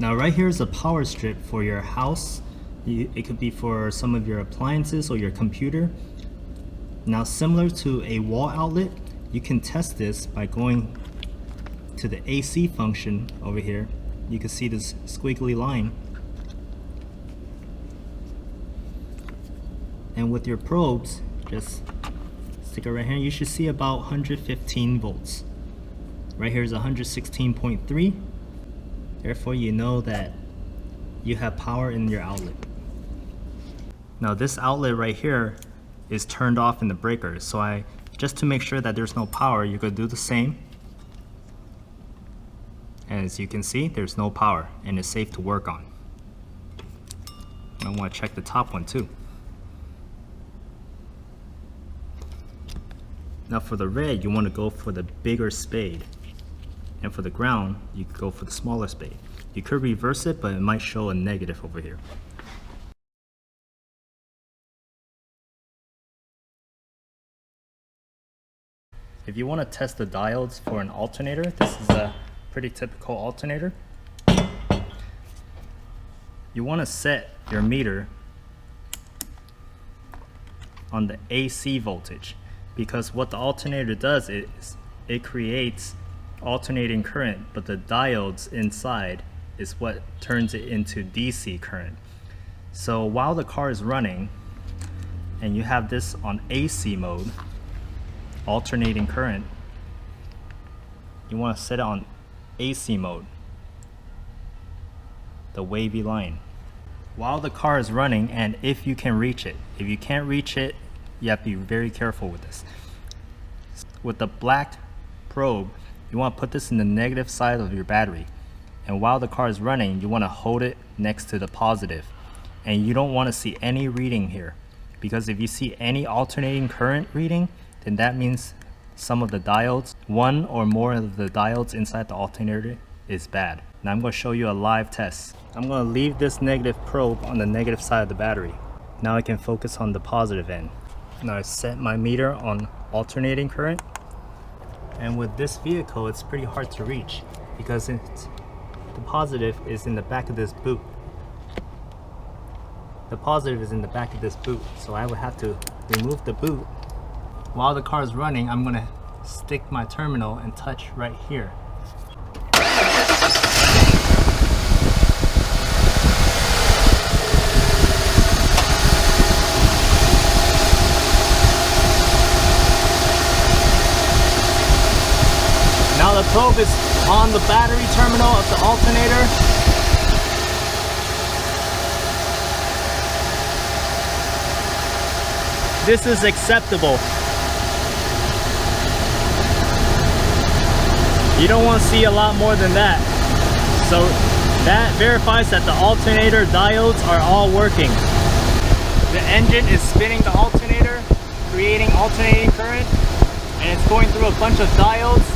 Now right here is a power strip for your house. It could be for some of your appliances or your computer. Now similar to a wall outlet, you can test this by going to the AC function over here. You can see this squiggly line. And with your probes, just stick it right here. You should see about 115 volts. Right here is 116.3. Therefore, you know that you have power in your outlet. Now this outlet right here is turned off in the breaker. So just to make sure that there's no power, you could do the same. And as you can see, there's no power and it's safe to work on. I want to check the top one too. Now for the red, you want to go for the bigger spade. And for the ground, you could go for the smaller spade. You could reverse it, but it might show a negative over here. If you want to test the diodes for an alternator, this is a pretty typical alternator. You want to set your meter on the AC voltage, because what the alternator does is it creates alternating current, but the diodes inside is what turns it into DC current. So while the car is running and you have this on AC mode, alternating current, you want to set it on AC mode, the wavy line, while the car is running, and if you can reach it. If you can't reach it, you have to be very careful with this. With the black probe, you want to put this in the negative side of your battery, and while the car is running, you want to hold it next to the positive, and you don't want to see any reading here, because if you see any alternating current reading, then that means some of the diodes, one or more of the diodes inside the alternator, is bad. Now I'm going to show you a live test. I'm going to leave this negative probe on the negative side of the battery. Now I can focus on the positive end. Now I set my meter on alternating current. And with this vehicle, it's pretty hard to reach because the positive is in the back of this boot. The positive is in the back of this boot, so I would have to remove the boot. While the car is running, I'm going to stick my terminal and touch right here. Now the probe is on the battery terminal of the alternator. This is acceptable. You don't want to see a lot more than that. So that verifies that the alternator diodes are all working. The engine is spinning the alternator, creating alternating current, and it's going through a bunch of diodes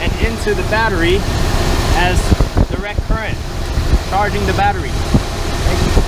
and into the battery as direct current, charging the battery. Thank you.